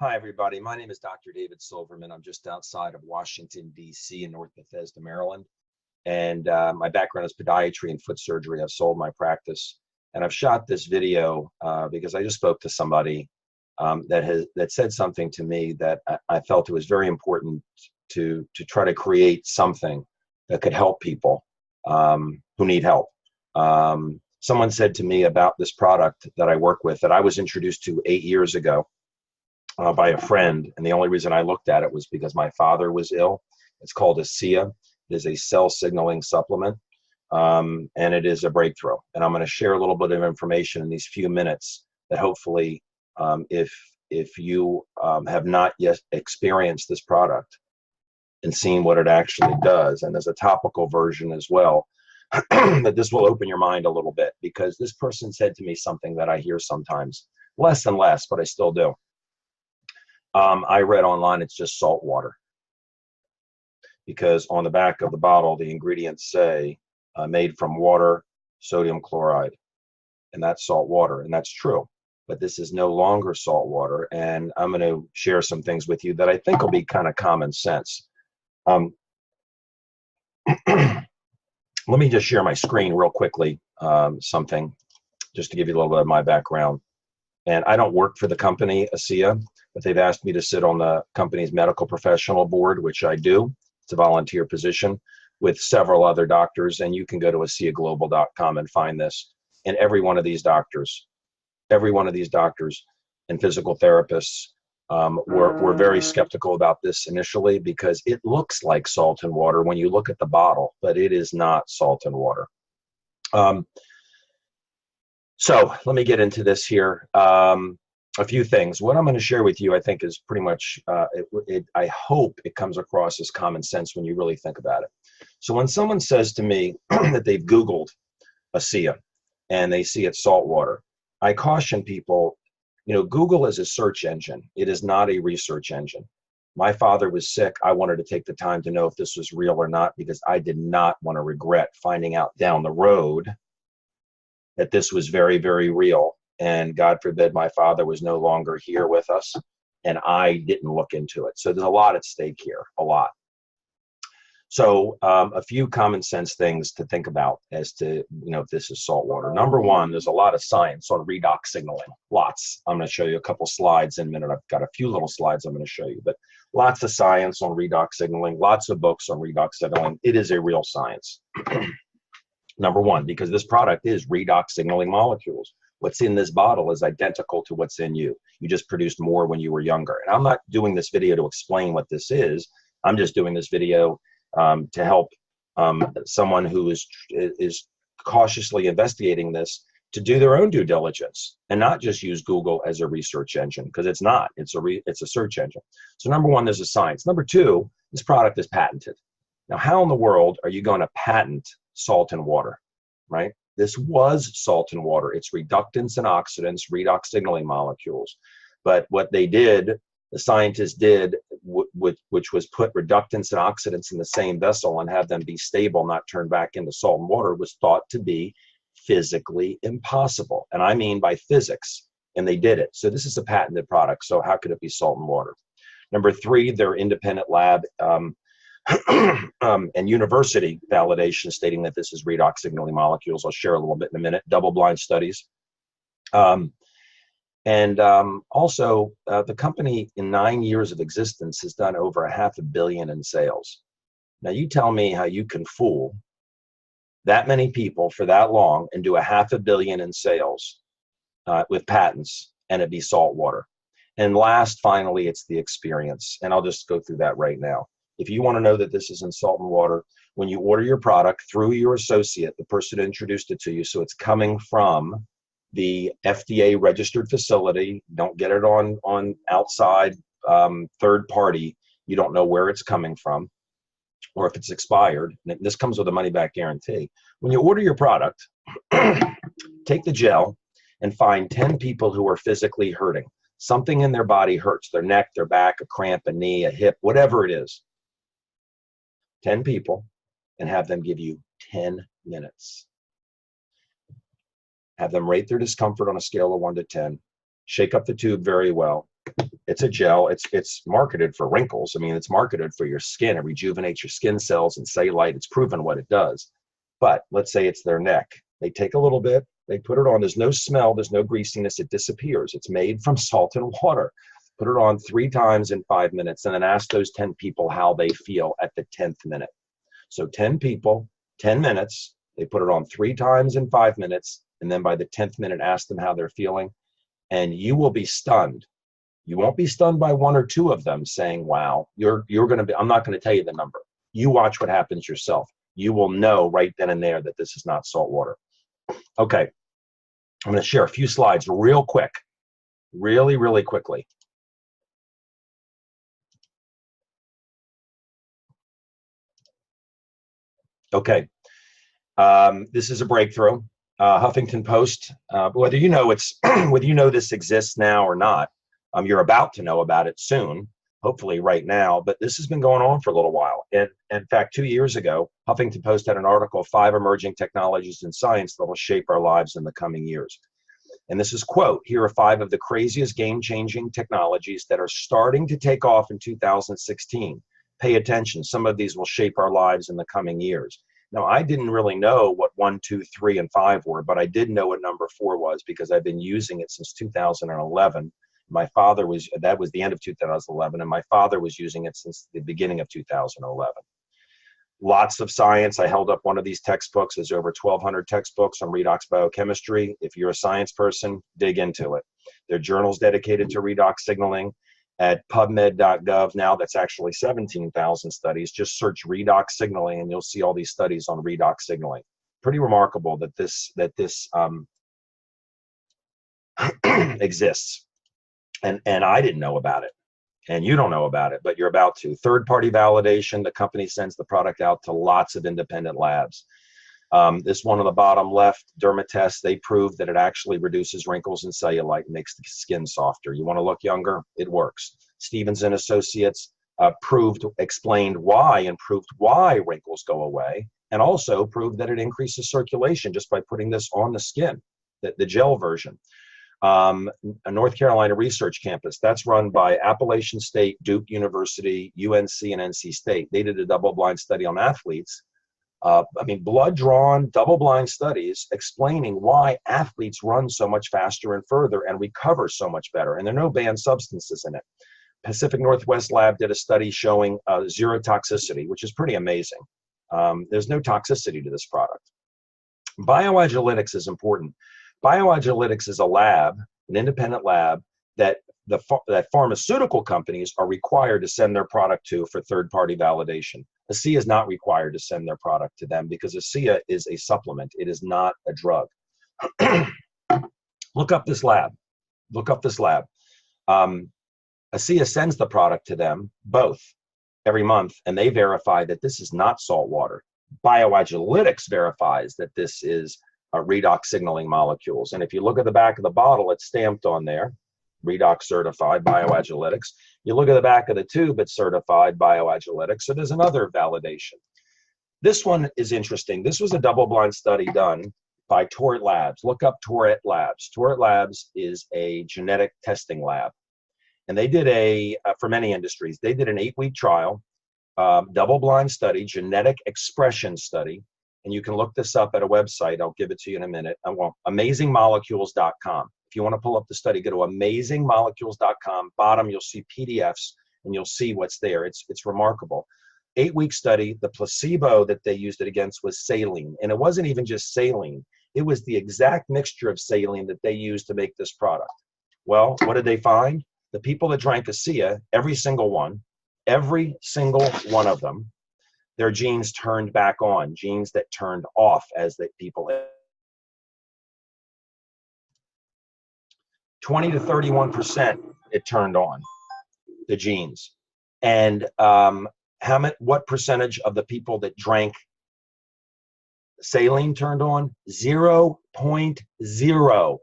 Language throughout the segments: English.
Hi, everybody. My name is Dr. David Silverman. I'm just outside of Washington, D.C. in North Bethesda, Maryland. And my background is podiatry and foot surgery. I've sold my practice. And I've shot this video because I just spoke to somebody that said something to me that I felt it was very important to try to create something that could help people who need help. Someone said to me about this product that I work with that I was introduced to 8 years ago by a friend, and the only reason I looked at it was because my father was ill. It's called ASEA. It is a cell signaling supplement, and it is a breakthrough. And I'm going to share a little bit of information in these few minutes that hopefully, if you have not yet experienced this product and seen what it actually does, and there's a topical version as well, that this will open your mind a little bit, because this person said to me something that I hear sometimes, less and less, but I still do. I read online it's just salt water, because on the back of the bottle the ingredients say made from water, sodium chloride, and that's salt water, and that's true. But this is no longer salt water, and I'm going to share some things with you that I think will be kind of common sense. Let me just share my screen real quickly, something just to give you a little bit of my background. And I don't work for the company ASEA, but they've asked me to sit on the company's medical professional board, which I do. It's a volunteer position with several other doctors, and you can go to ASEAglobal.com and find this. And every one of these doctors and physical therapists were very skeptical about this initially, because it looks like salt and water when you look at the bottle, but it is not salt and water. So let me get into this here. A few things. What I'm going to share with you, I think, is pretty much, I hope it comes across as common sense when you really think about it. So when someone says to me that they've Googled ASEA and they see it's salt water, I caution people, Google is a search engine. It is not a research engine. My father was sick. I wanted to take the time to know if this was real or not, because I did not want to regret finding out down the road that this was very, very real. And God forbid my father was no longer here with us, and I didn't look into it. So there's a lot at stake here, a lot. So a few common sense things to think about as to, if this is salt water. Number one, there's a lot of science on redox signaling, lots. I'm going to show you a couple slides in a minute. I've got a few little slides I'm going to show you, but lots of science on redox signaling, lots of books on redox signaling. It is a real science. Number one, because this product is redox signaling molecules. What's in this bottle is identical to what's in you. You just produced more when you were younger. And I'm not doing this video to explain what this is. I'm just doing this video to help someone who is cautiously investigating this to do their own due diligence and not just use Google as a research engine, because it's not. It's a search engine. So number one, there's a science. Number two, this product is patented. Now, how in the world are you going to patent salt and water, right? This was salt and water. It's reductants and oxidants, redox signaling molecules. But what they did, the scientists did, which was put reductants and oxidants in the same vessel and have them be stable, not turn back into salt and water, was thought to be physically impossible. And I mean by physics, and they did it. So this is a patented product. So how could it be salt and water? Number three, their independent lab and university validation stating that this is redox signaling molecules. I'll share a little bit in a minute. Double-blind studies. Also, the company in 9 years of existence has done over $500 million in sales. Now, you tell me how you can fool that many people for that long and do $500 million in sales with patents and it be salt water. And last, finally, it's the experience. And I'll just go through that right now. If you want to know that this is in salt and water, when you order your product through your associate, the person who introduced it to you, so it's coming from the FDA registered facility, don't get it on outside third party, you don't know where it's coming from or if it's expired. And this comes with a money back guarantee. When you order your product, take the gel and find 10 people who are physically hurting. Something in their body hurts, their neck, their back, a cramp, a knee, a hip, whatever it is. 10 people, and have them give you 10 minutes. Have them rate their discomfort on a scale of 1 to 10. Shake up the tube very well. It's a gel. It's marketed for wrinkles. I mean, it's marketed for your skin. It rejuvenates your skin cells and cellulite. It's proven what it does. But let's say it's their neck. They take a little bit, they put it on. There's no smell, there's no greasiness. It disappears. It's made from salt and water. Put it on 3 times in 5 minutes, and then ask those 10 people how they feel at the 10th minute. So 10 people, 10 minutes. They put it on 3 times in 5 minutes, and then by the 10th minute, ask them how they're feeling, and you will be stunned. You won't be stunned by 1 or 2 of them saying, wow, you're going to be, I'm not going to tell you the number. You watch what happens yourself. You will know right then and there that this is not salt water. Okay, I'm going to share a few slides real quick, really, really quickly. Okay, this is a breakthrough. Huffington Post, whether you know whether you know this exists now or not, you're about to know about it soon, hopefully right now, but this has been going on for a little while. And in fact, 2 years ago, Huffington Post had an article, 5 emerging technologies in science that will shape our lives in the coming years. And this is, quote, here are 5 of the craziest game-changing technologies that are starting to take off in 2016. Pay attention. Some of these will shape our lives in the coming years. Now, I didn't really know what 1, 2, 3, and 5 were, but I did know what number 4 was because I've been using it since 2011. My father was, that was the end of 2011, and my father was using it since the beginning of 2011. Lots of science. I held up one of these textbooks. There's over 1,200 textbooks on redox biochemistry. If you're a science person, dig into it. There are journals dedicated to redox signaling. At pubmed.gov now, that's actually 17,000 studies. Just search redox signaling and you'll see all these studies on redox signaling. Pretty remarkable that this exists. And I didn't know about it. And you don't know about it, but you're about to. Third-party validation, the company sends the product out to lots of independent labs. This one on the bottom left, Dermatest, they proved that it actually reduces wrinkles and cellulite and makes the skin softer. You want to look younger? It works. Stevens and Associates explained why and proved why wrinkles go away, and also proved that it increases circulation just by putting this on the skin, the gel version. A North Carolina research campus that's run by Appalachian State, Duke University, UNC, and NC State. They did a double-blind study on athletes. Blood-drawn, double-blind studies explaining why athletes run so much faster and further and recover so much better. And there are no banned substances in it. Pacific Northwest Lab did a study showing 0 toxicity, which is pretty amazing. There's no toxicity to this product. Bioagilytics is important. Bioagilytics is a lab, an independent lab, that pharmaceutical companies are required to send their product to for third-party validation. ASEA is not required to send their product to them because ASEA is a supplement. It is not a drug. Look up this lab. Look up this lab. ASEA sends the product to them, both, every month, and they verify that this is not salt water. Bioagilytics verifies that this is redox signaling molecules. And if you look at the back of the bottle, it's stamped on there, redox certified bioagilytics. You look at the back of the tube, it's certified bioagilytics. So there's another validation. This one is interesting. This was a double-blind study done by Torit Labs. Look up Torit Labs. Torit Labs is a genetic testing lab. And they did for many industries, they did an 8-week trial, double-blind study, genetic expression study. And you can look this up at a website. I'll give it to you in a minute. amazingmolecules.com. If you want to pull up the study, go to amazingmolecules.com. Bottom, you'll see PDFs, and you'll see what's there. It's remarkable. 8-week study. The placebo that they used it against was saline. And it wasn't even just saline. It was the exact mixture of saline that they used to make this product. Well, what did they find? The people that drank ASEA, every single one of them, their genes turned back on, genes that turned off as the people. 20 to 31% it turned on, the genes. And what percentage of the people that drank saline turned on? 0.0.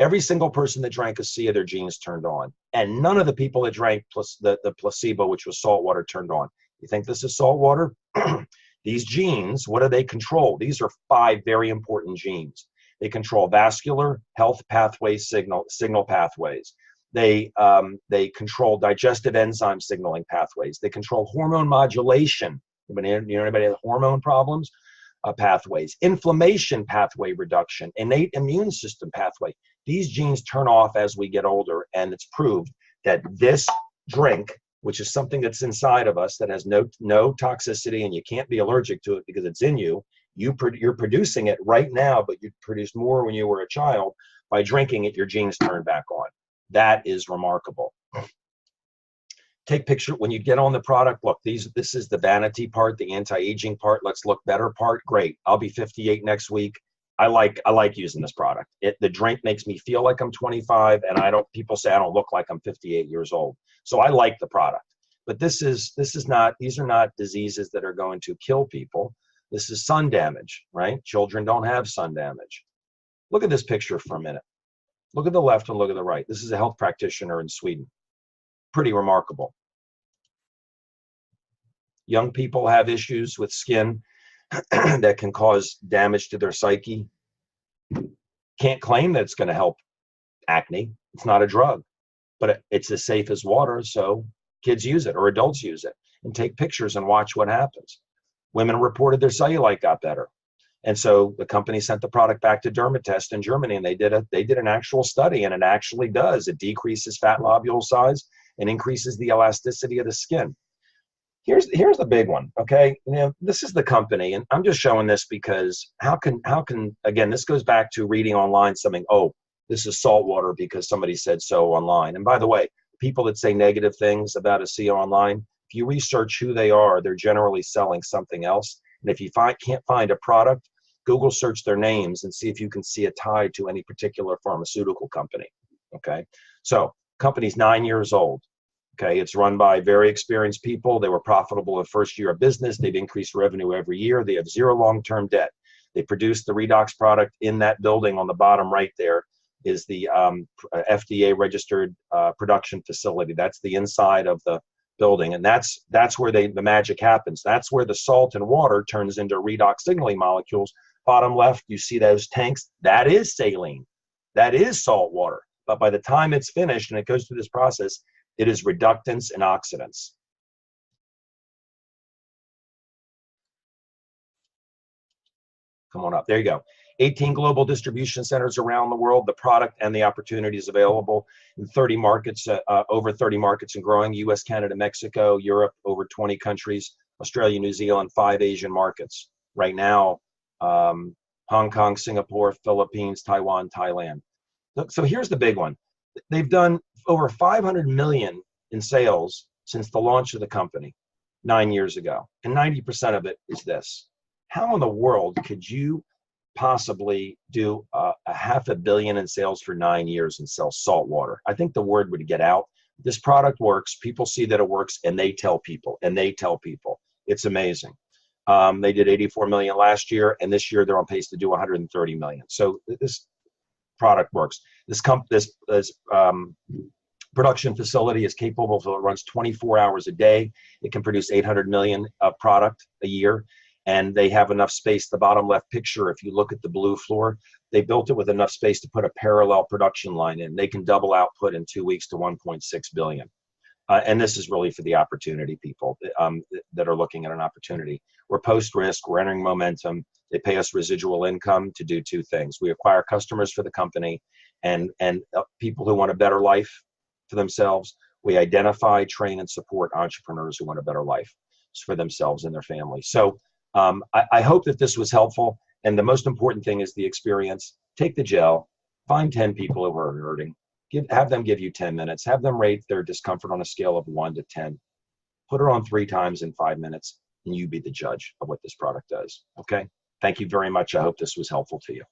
Every single person that drank ASEA, their genes turned on. And none of the people that drank the placebo, which was salt water, turned on. You think this is salt water? These genes, what do they control? These are 5 very important genes. They control vascular health pathways, signal pathways. They control digestive enzyme signaling pathways. They control hormone modulation. Anybody have hormone problems? Pathways, inflammation pathway reduction, innate immune system pathway. These genes turn off as we get older, and it's proved that this drink, which is something that's inside of us that has no toxicity, and you can't be allergic to it because it's in you. You're producing it right now, but you produced more when you were a child. By drinking it, your genes turn back on. That is remarkable. Take picture when you get on the product. Look, this is the vanity part, the anti-aging part. Let's look better part. Great. I'll be 58 next week. I like using this product. The drink makes me feel like I'm 25, and people say I don't look like I'm 58 years old. So I like the product. But these are not diseases that are going to kill people. This is sun damage, right? Children don't have sun damage. Look at this picture for a minute. Look at the left and look at the right. This is a health practitioner in Sweden. Pretty remarkable. Young people have issues with skin that can cause damage to their psyche. Can't claim that it's going to help acne. It's not a drug, but it's as safe as water, so kids use it or adults use it and take pictures and watch what happens. Women reported their cellulite got better. And so the company sent the product back to Dermatest in Germany, and they did an actual study, and it actually does. It decreases fat lobule size and increases the elasticity of the skin. Here's the big one, okay? This is the company, and I'm just showing this because how can again, this goes back to reading online something, oh, this is Saltwater because somebody said so online. And by the way, people that say negative things about ASEA online, if you research who they are, they're generally selling something else. And if you can't find a product, Google search their names and see if you can see a tie to any particular pharmaceutical company, okay? So, company's 9 years old, okay? It's run by very experienced people. They were profitable in first year of business. They've increased revenue every year. They have zero long-term debt. They produce the Redox product in that building on the bottom right there is the FDA-registered production facility. That's the inside of the building, and that's where the magic happens. That's where the salt and water turns into redox signaling molecules. Bottom left, you see those tanks. That is saline. That is salt water. But by the time it's finished and it goes through this process, it is reductants and oxidants. Come on up. There you go. 18 global distribution centers around the world. The product and the opportunities available in 30 markets, over 30 markets and growing. US, Canada, Mexico, Europe, over 20 countries, Australia, New Zealand, 5 Asian markets. Right now, Hong Kong, Singapore, Philippines, Taiwan, Thailand. So here's the big one. They've done over 500 million in sales since the launch of the company 9 years ago. And 90% of it is this. How in the world could you possibly do a $500 million in sales for 9 years and sell salt water? I think the word would get out. This product works. People see that it works, and they tell people, and they tell people. It's amazing. They did 84 million last year, and this year they're on pace to do 130 million. So this product works. This production facility is capable, so it runs 24 hours a day. It can produce 800 million of product a year, and they have enough space. The bottom left picture, if you look at the blue floor, they built it with enough space to put a parallel production line in. They can double output in 2 weeks to 1.6 billion. And this is really for the opportunity people that are looking at an opportunity. We're post-risk, we're entering momentum. They pay us residual income to do two things. We acquire customers for the company and people who want a better life for themselves. We identify, train, and support entrepreneurs who want a better life for themselves and their families. So I hope that this was helpful. And the most important thing is the experience. Take the gel, find 10 people who are hurting. Have them give you 10 minutes. Have them rate their discomfort on a scale of 1 to 10. Put it on 3 times in 5 minutes, and you be the judge of what this product does. Okay? Thank you very much. I hope this was helpful to you.